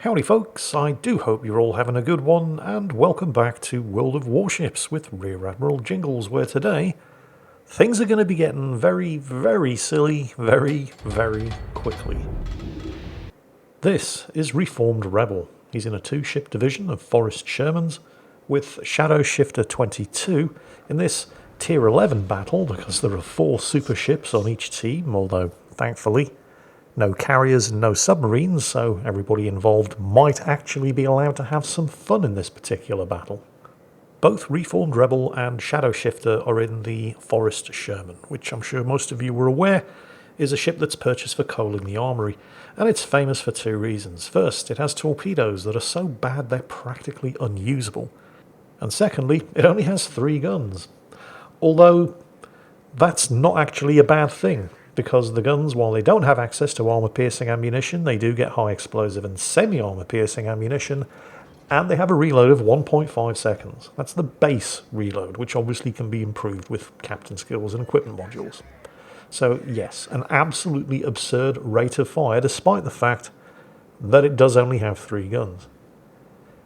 Howdy folks, I do hope you're all having a good one, and welcome back to World of Warships with Rear Admiral Jingles, where today things are going to be getting very, very silly very, very quickly. This is Reformed Rebel. He's in a 2-ship division of Forest Shermans with Shadow Shifter 22 in this Tier 11 battle because there are 4 super ships on each team, although thankfully no carriers and no submarines, so everybody involved might actually be allowed to have some fun in this particular battle. Both Reformed Rebel and Shadow Shifter are in the Forest Sherman, which I'm sure most of you were aware is a ship that's purchased for coaling the armoury, and it's famous for 2 reasons. First, it has torpedoes that are so bad they're practically unusable. And secondly, it only has 3 guns. Although, that's not actually a bad thing, because the guns, while they don't have access to armour-piercing ammunition, they do get high explosive and semi-armour-piercing ammunition, and they have a reload of 1.5 seconds. That's the base reload, which obviously can be improved with captain skills and equipment modules. So yes, an absolutely absurd rate of fire, despite the fact that it does only have 3 guns.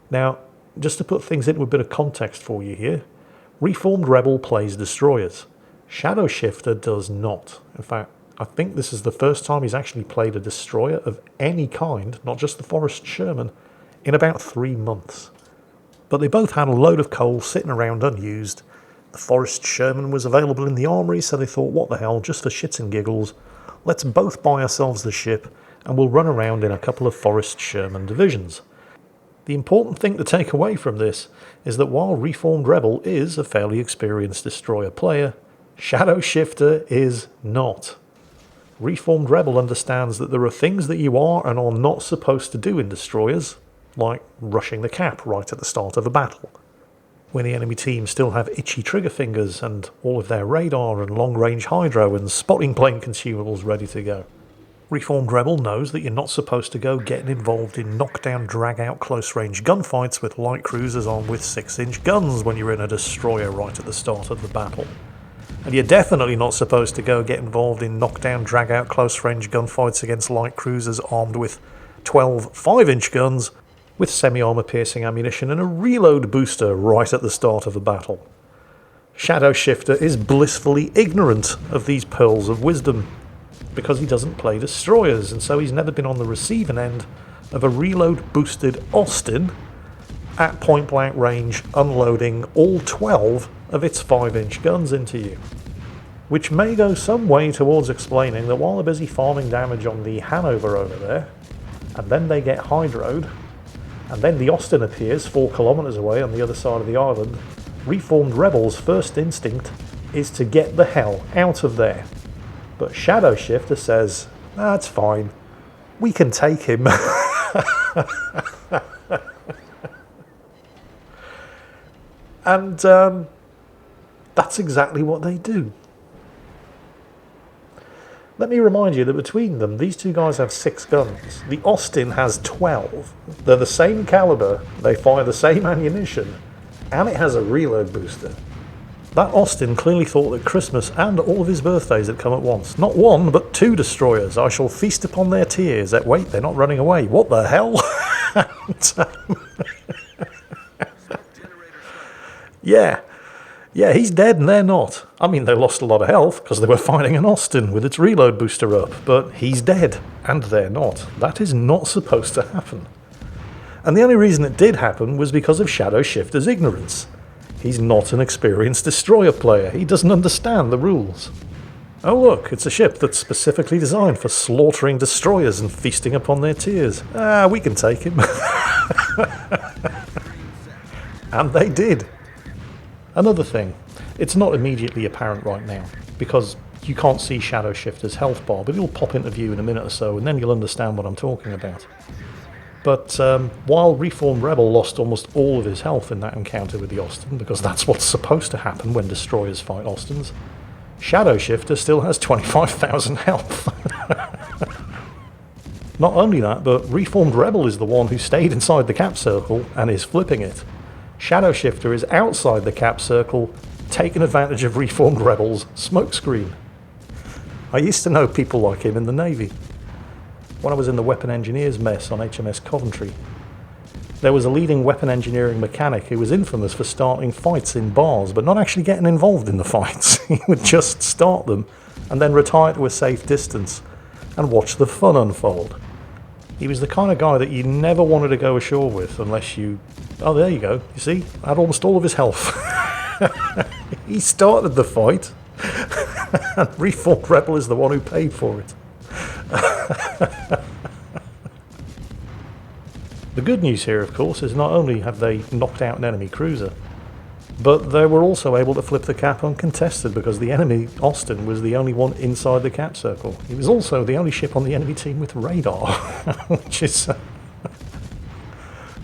Now, just to put things into a bit of context for you here, Reformed Rebel plays destroyers. Shadow Shifter does not. In fact, I think this is the first time he's actually played a destroyer of any kind, not just the Forest Sherman, in about 3 months. But they both had a load of coal sitting around unused. The Forest Sherman was available in the armoury, so they thought, what the hell, just for shits and giggles, let's both buy ourselves the ship and we'll run around in a couple of Forest Sherman divisions. The important thing to take away from this is that while Reformed Rebel is a fairly experienced destroyer player, Shadow Shifter is not. Reformed Rebel understands that there are things that you are and are not supposed to do in destroyers, like rushing the cap right at the start of a battle, when the enemy team still have itchy trigger fingers and all of their radar and long-range hydro and spotting plane consumables ready to go. Reformed Rebel knows that you're not supposed to go getting involved in knockdown, drag-out, close-range gunfights with light cruisers armed with 6-inch guns when you're in a destroyer right at the start of the battle. And you're definitely not supposed to go get involved in knockdown, drag-out, close-range gunfights against light cruisers armed with 12 5-inch guns with semi-armour-piercing ammunition and a reload booster right at the start of a battle. Shadow Shifter is blissfully ignorant of these pearls of wisdom because he doesn't play destroyers, and so he's never been on the receiving end of a reload-boosted Austin at point-blank range, unloading all 12 of its 5-inch guns into you. Which may go some way towards explaining that while they're busy farming damage on the Hanover over there, and then they get hydroed, and then the Austin appears 4 kilometres away on the other side of the island, Reformed Rebel's first instinct is to get the hell out of there. But Shadow Shifter says, that's fine, we can take him. And that's exactly what they do. Let me remind you that between them, these 2 guys have 6 guns. The Austin has 12. They're the same caliber, they fire the same ammunition, and it has a reload booster. That Austin clearly thought that Christmas and all of his birthdays had come at once. Not 1, but 2 destroyers. I shall feast upon their tears. Wait, they're not running away. What the hell? Yeah, he's dead and they're not. I mean, they lost a lot of health because they were fighting an Austin with its reload booster up, but he's dead and they're not. That is not supposed to happen. And the only reason it did happen was because of Shadow Shifter's ignorance. He's not an experienced destroyer player. He doesn't understand the rules. Oh look, it's a ship that's specifically designed for slaughtering destroyers and feasting upon their tears. We can take him. And they did. Another thing, it's not immediately apparent right now, because you can't see Shadow Shifter's health bar, but it'll pop into view in a minute or so, and then you'll understand what I'm talking about. But while Reformed Rebel lost almost all of his health in that encounter with the Austin, because that's what's supposed to happen when destroyers fight Austins, Shadow Shifter still has 25,000 health. Not only that, but Reformed Rebel is the one who stayed inside the cap circle and is flipping it. Shadow Shifter is outside the cap circle, taking advantage of Reformed Rebel's smokescreen. I used to know people like him in the Navy. when I was in the weapon engineers mess on HMS Coventry. There was a leading weapon engineering mechanic who was infamous for starting fights in bars, but not actually getting involved in the fights. He would just start them and then retire to a safe distance and watch the fun unfold. He was the kind of guy that you never wanted to go ashore with unless you... Oh, there you go. You see? Had almost all of his health. He started the fight, and Reformed Rebel is the one who paid for it. The good news here, of course, is not only have they knocked out an enemy cruiser, but they were also able to flip the cap uncontested because the enemy, Austin, was the only one inside the cap circle. He was also the only ship on the enemy team with radar, which is a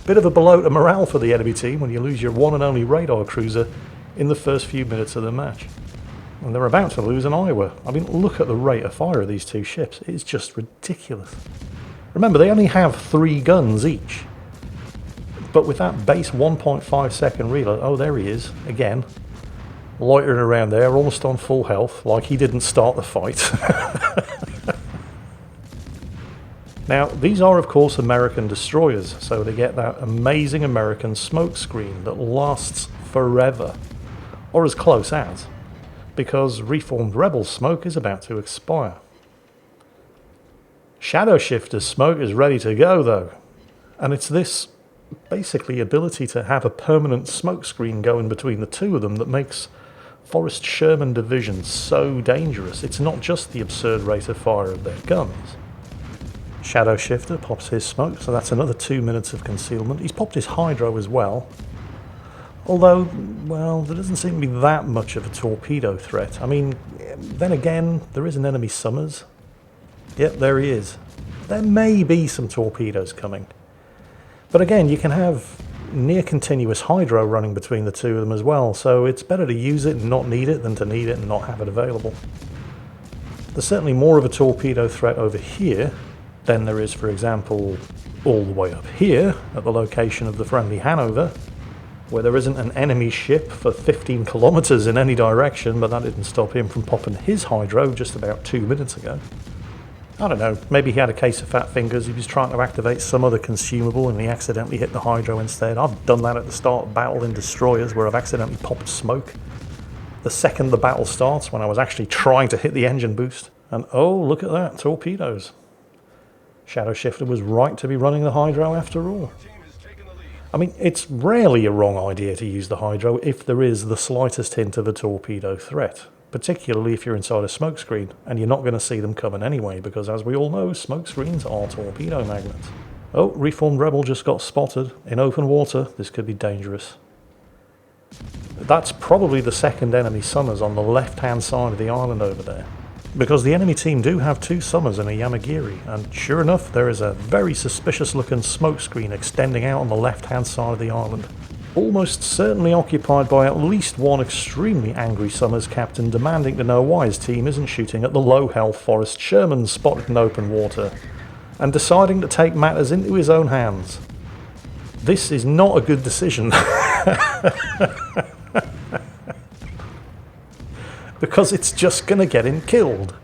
bit of a blow to morale for the enemy team when you lose your one and only radar cruiser in the first few minutes of the match. And they're about to lose an Iowa. I mean, look at the rate of fire of these two ships. It's just ridiculous. Remember, they only have 3 guns each. But with that base 1.5 second reload... Oh, there he is, again. Loitering around there, almost on full health, like he didn't start the fight. Now, these are, of course, American destroyers, so they get that amazing American smoke screen that lasts forever. Or as close as. Because Reformed Rebel smoke is about to expire. Shadow Shifter's smoke is ready to go, though. And it's this, basically, ability to have a permanent smoke screen going between the two of them that makes Forrest Sherman Division so dangerous. It's not just the absurd rate of fire of their guns. Shadow Shifter pops his smoke, so that's another 2 minutes of concealment. He's popped his hydro as well. Although, well, there doesn't seem to be that much of a torpedo threat. I mean, then again, there is an enemy Summers. Yep, there he is. There may be some torpedoes coming. But again, you can have near continuous hydro running between the two of them as well, so it's better to use it and not need it than to need it and not have it available. There's certainly more of a torpedo threat over here than there is, for example, all the way up here at the location of the friendly Hanover, where there isn't an enemy ship for 15 kilometers in any direction, but that didn't stop him from popping his hydro just about 2 minutes ago. I don't know, maybe he had a case of fat fingers, he was trying to activate some other consumable and he accidentally hit the hydro instead. I've done that at the start of battle in destroyers where I've accidentally popped smoke. The second the battle starts, when I was actually trying to hit the engine boost. And oh, look at that, torpedoes. Shadow Shifter was right to be running the hydro after all. I mean, it's rarely a wrong idea to use the hydro if there is the slightest hint of a torpedo threat. Particularly if you're inside a smokescreen, and you're not going to see them coming anyway, because as we all know, smokescreens are torpedo magnets. Oh, Reformed Rebel just got spotted in open water. This could be dangerous. That's probably the second enemy Summers on the left-hand side of the island over there. Because the enemy team do have 2 Summers and a Yamagiri, and sure enough, there is a very suspicious-looking smokescreen extending out on the left-hand side of the island. Almost certainly occupied by at least one extremely angry Summers captain demanding to know why his team isn't shooting at the low-health Forrest Sherman spotted in open water, and deciding to take matters into his own hands. This is not a good decision. Because it's just going to get him killed.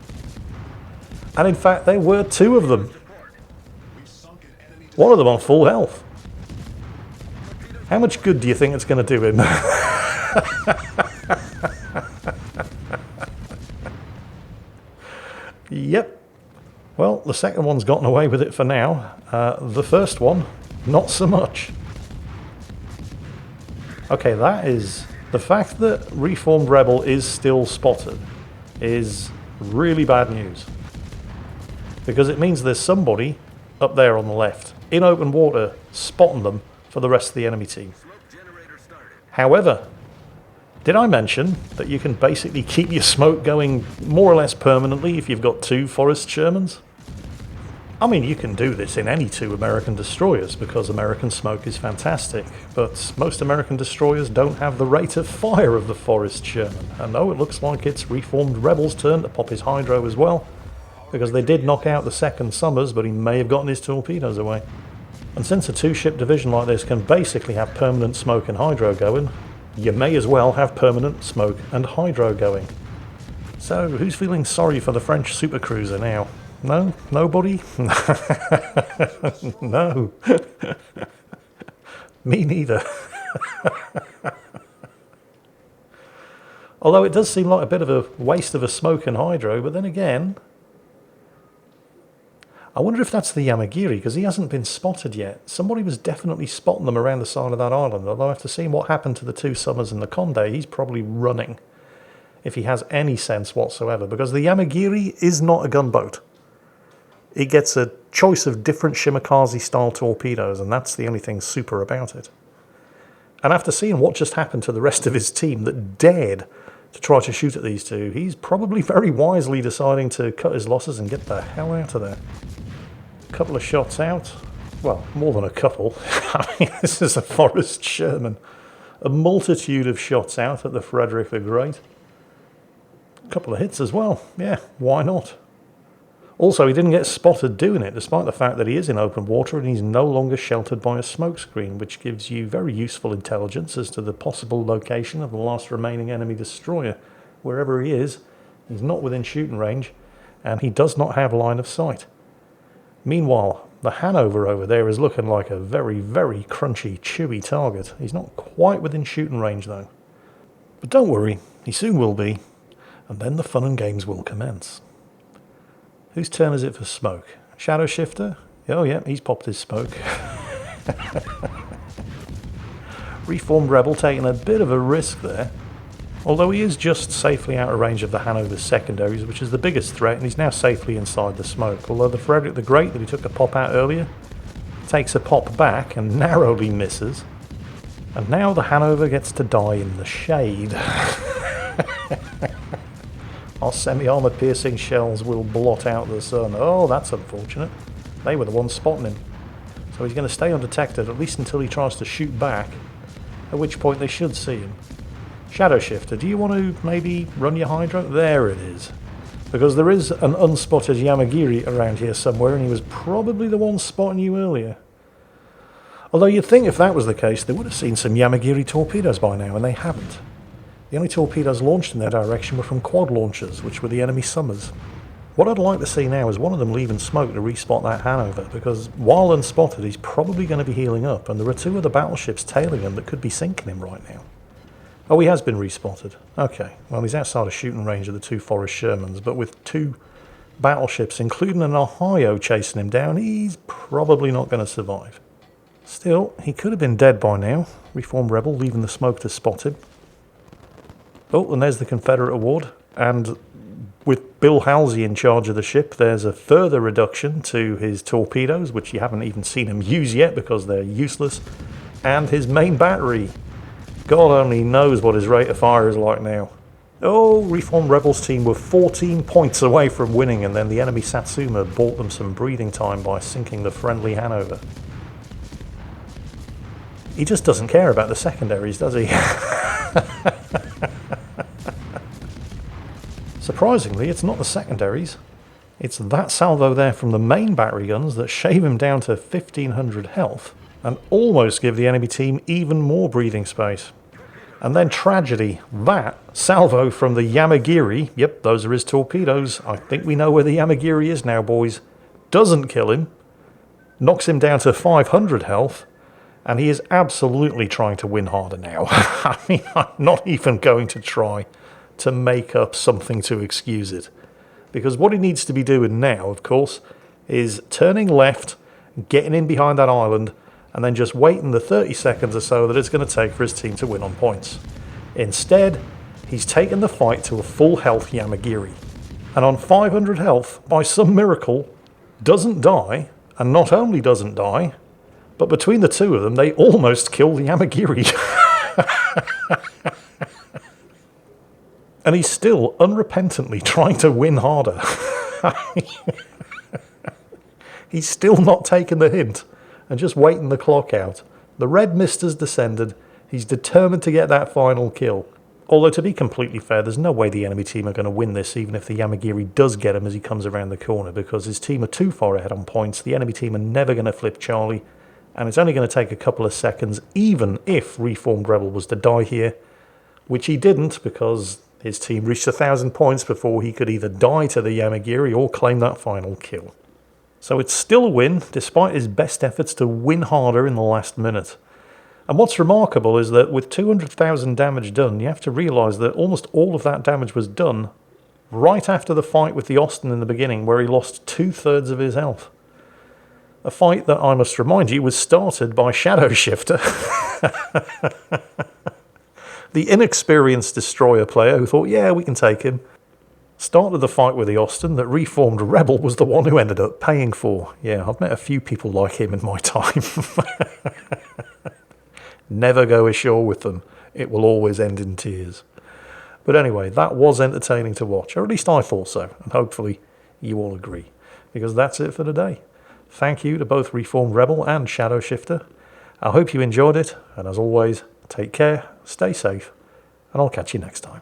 And in fact, there were 2 of them. One of them on full health. How much good do you think it's going to do him? Yep. Well, the second one's gotten away with it for now. The first one, not so much. Okay, that is... The fact that Reformed Rebel is still spotted is really bad news. Because it means there's somebody up there on the left, in open water, spotting them for the rest of the enemy team. However, did I mention that you can basically keep your smoke going more or less permanently if you've got 2 Forrest Shermans? I mean, you can do this in any 2 American destroyers because American smoke is fantastic, but most American destroyers don't have the rate of fire of the Forrest Sherman. And oh, it looks like it's Reformed Rebel's turn to pop his hydro as well, because they did knock out the second Summers, but he may have gotten his torpedoes away. And since a 2-ship division like this can basically have permanent smoke and hydro going, you may as well have permanent smoke and hydro going. So, who's feeling sorry for the French supercruiser now? No? Nobody? No. Me neither. Although it does seem like a bit of a waste of a smoke and hydro, but then again, I wonder if that's the Yamagiri, because he hasn't been spotted yet. Somebody was definitely spotting them around the side of that island, although after seeing what happened to the two Summers and the Conde, he's probably running, if he has any sense whatsoever, because the Yamagiri is not a gunboat. It gets a choice of different Shimakaze-style torpedoes, and that's the only thing super about it. And after seeing what just happened to the rest of his team that dared to try to shoot at these two, he's probably very wisely deciding to cut his losses and get the hell out of there. A couple of shots out. Well, more than a couple. I mean, this is a Forrest Sherman. A multitude of shots out at the Frederick the Great. A couple of hits as well. Yeah, why not? Also, he didn't get spotted doing it, despite the fact that he is in open water and he's no longer sheltered by a smokescreen, which gives you very useful intelligence as to the possible location of the last remaining enemy destroyer. Wherever he is, he's not within shooting range, and he does not have line of sight. Meanwhile, the Hanover over there is looking like a very, very crunchy, chewy target. He's not quite within shooting range, though. But don't worry, he soon will be, and then the fun and games will commence. Whose turn is it for smoke? Shadow Shifter? Oh yeah, he's popped his smoke. Reformed Rebel taking a bit of a risk there. Although he is just safely out of range of the Hanover's secondaries, which is the biggest threat, and he's now safely inside the smoke. Although the Frederick the Great that he took a pop out earlier takes a pop back and narrowly misses. And now the Hanover gets to die in the shade. Our semi-armoured piercing shells will blot out the sun. Oh, that's unfortunate. They were the ones spotting him. So he's going to stay undetected, at least until he tries to shoot back, at which point they should see him. Shadow Shifter, do you want to maybe run your hydro? There it is. Because there is an unspotted Yamagiri around here somewhere, and he was probably the one spotting you earlier. Although you'd think if that was the case, they would have seen some Yamagiri torpedoes by now, and they haven't. The only torpedoes launched in their direction were from quad launchers, which were the enemy Summers. What I'd like to see now is one of them leaving smoke to respot that Hanover, because while unspotted, he's probably going to be healing up, and there are two other battleships tailing him that could be sinking him right now. Oh, he has been respotted. Okay, well, he's outside of shooting range of the two Forrest Shermans, but with two battleships, including an Ohio, chasing him down, he's probably not going to survive. Still, he could have been dead by now. Reformed Rebel leaving the smoke to spot him. Oh, and there's the Confederate award, and with Bill Halsey in charge of the ship, there's a further reduction to his torpedoes, which you haven't even seen him use yet because they're useless, and his main battery. God only knows what his rate of fire is like now. Oh, Reformed Rebels team were 14 points away from winning, and then the enemy Satsuma bought them some breathing time by sinking the friendly Hanover. He just doesn't care about the secondaries, does he? Surprisingly, it's not the secondaries. It's that salvo there from the main battery guns that shave him down to 1500 health and almost give the enemy team even more breathing space. And then tragedy, that salvo from the Yamagiri, yep, those are his torpedoes. I think we know where the Yamagiri is now, boys. Doesn't kill him, knocks him down to 500 health, and he is absolutely trying to win harder now. I mean, I'm not even going to try to make up something to excuse it. Because what he needs to be doing now, of course, is turning left, getting in behind that island, and then just waiting the 30 seconds or so that it's going to take for his team to win on points. Instead, he's taken the fight to a full health Yamagiri. And on 500 health, by some miracle, doesn't die, and not only doesn't die, but between the two of them, they almost kill the Yamagiri. And he's still unrepentantly trying to win harder. He's still not taken the hint and just waiting the clock out. The red mist has descended. He's determined to get that final kill. Although, to be completely fair, there's no way the enemy team are going to win this, even if the Yamagiri does get him as he comes around the corner, because his team are too far ahead on points. The enemy team are never going to flip Charlie, and it's only going to take a couple of seconds, even if Reformed Rebel was to die here, which he didn't, because His team reached 1,000 points before he could either die to the Yamagiri or claim that final kill. So it's still a win, despite his best efforts to win harder in the last minute. And what's remarkable is that with 200,000 damage done, you have to realise that almost all of that damage was done right after the fight with the Austin in the beginning, where he lost 2/3 of his health. A fight that, I must remind you, was started by Shadow Shifter, the inexperienced destroyer player who thought, yeah, we can take him. Started the fight with the Austin that reformed Rebel was the one who ended up paying for. Yeah, I've met a few people like him in my time. Never go ashore with them. It will always end in tears. But anyway, that was entertaining to watch, or at least I thought so, and hopefully you all agree, because that's it for today. Thank you to both Reformed Rebel and Shadow Shifter. I hope you enjoyed it, and as always, take care, stay safe, and I'll catch you next time.